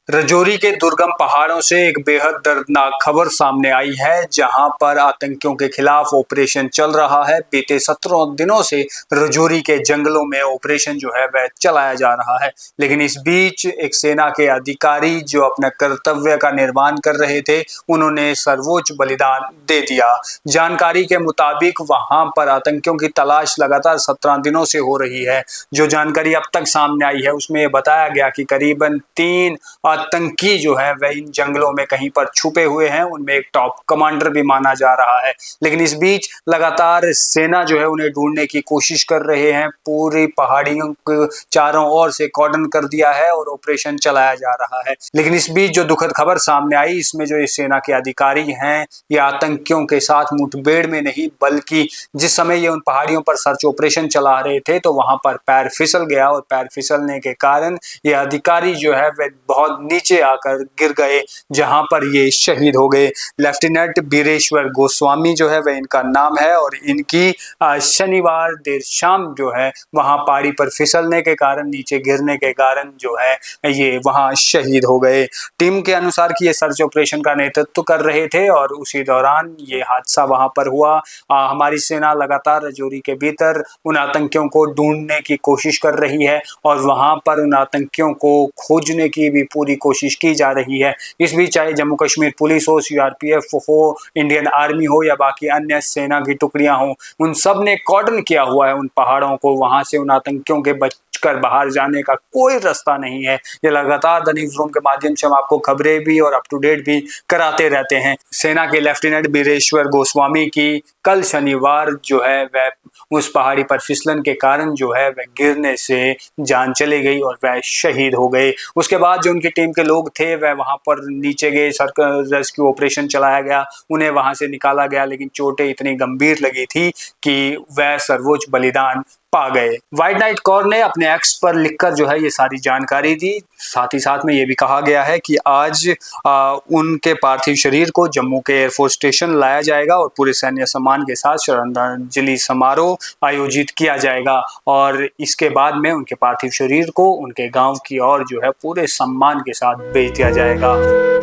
रजौरी के दुर्गम पहाड़ों से एक बेहद दर्दनाक खबर सामने आई है, जहां पर आतंकियों के खिलाफ ऑपरेशन चल रहा है। बीते 17 दिनों से रजौरी के जंगलों में ऑपरेशन जो है वह चलाया जा रहा है, लेकिन इस बीच एक सेना के अधिकारी जो अपने कर्तव्य का निर्वहन कर रहे थे, उन्होंने सर्वोच्च बलिदान दे दिया। जानकारी के मुताबिक वहां पर आतंकियों की तलाश लगातार 17 दिनों से हो रही है। जो जानकारी अब तक सामने आई है उसमें बताया गया कि करीबन 3 आतंकी जो है वह इन जंगलों में कहीं पर छुपे हुए हैं। उनमें एक टॉप कमांडर भी माना जा रहा है, लेकिन इस बीच लगातार सेना जो है उन्हें ढूंढने की कोशिश कर रहे हैं। पूरी पहाड़ियों को चारों ओर से कॉर्डन कर दिया है और ऑपरेशन चलाया जा रहा है। लेकिन इस बीच जो दुखद खबर सामने आई, इसमें जो इस सेना के अधिकारी हैं ये आतंकियों के साथ मुठभेड़ में नहीं, बल्कि जिस समय ये उन पहाड़ियों पर सर्च ऑपरेशन चला रहे थे तो वहां पर पैर फिसल गया और पैर फिसलने के कारण ये अधिकारी जो है वह बहुत नीचे आकर गिर गए, जहां पर ये शहीद हो गए। लेफ्टिनेंट बीरेश्वर गोस्वामी जो है वह इनका नाम है और इनकी शनिवार देर शाम जो है वहां पहाड़ी पर फिसलने के कारण, नीचे गिरने के कारण जो है ये वहां शहीद हो गए। टीम के अनुसार कि ये सर्च ऑपरेशन का नेतृत्व कर रहे थे और उसी दौरान ये हादसा वहां पर हुआ। हमारी सेना लगातार रजौरी के भीतर उन आतंकियों को ढूंढने की कोशिश कर रही है और वहां पर उन आतंकियों को खोजने की भी पूरी कोशिश की जा रही है। इस बीच चाहे जम्मू कश्मीर पुलिस हो, सीआरपीएफ हो, इंडियन आर्मी हो या बाकी अन्य सेना की टुकड़ियां हो, उन सब ने कॉर्डन किया हुआ है उन पहाड़ों को। वहां से उन आतंकियों के बचकर बाहर जाने का कोई रास्ता नहीं है। ये लगातार द न्यूज़ रूम के माध्यम से हम आपको खबरें भी और अप टू डेट भी कराते रहते हैं। सेना के लेफ्टिनेंट बीरेश्वर गोस्वामी की कल शनिवार जो है वह उस पहाड़ी पर फिसलन के कारण जो है वह गिरने से जान चली गई और वह शहीद हो गए। उसके बाद जो उनकी टीम के लोग थे वह वहां पर नीचे गए, सर्च रेस्क्यू ऑपरेशन चलाया गया, उन्हें वहां से निकाला गया, लेकिन चोटें इतनी गंभीर लगी थी कि वह सर्वोच्च बलिदान पा गए। व्हाइट नाइट कोर ने अपने एक्स पर लिखकर जो है ये सारी जानकारी दी। साथ ही साथ में ये भी कहा गया है कि आज उनके पार्थिव शरीर को जम्मू के एयरफोर्स स्टेशन लाया जाएगा और पूरे सैन्य सम्मान के साथ श्रद्धांजलि समारोह आयोजित किया जाएगा और इसके बाद में उनके पार्थिव शरीर को उनके गांव की ओर जो है पूरे सम्मान के साथ भेज दिया जाएगा।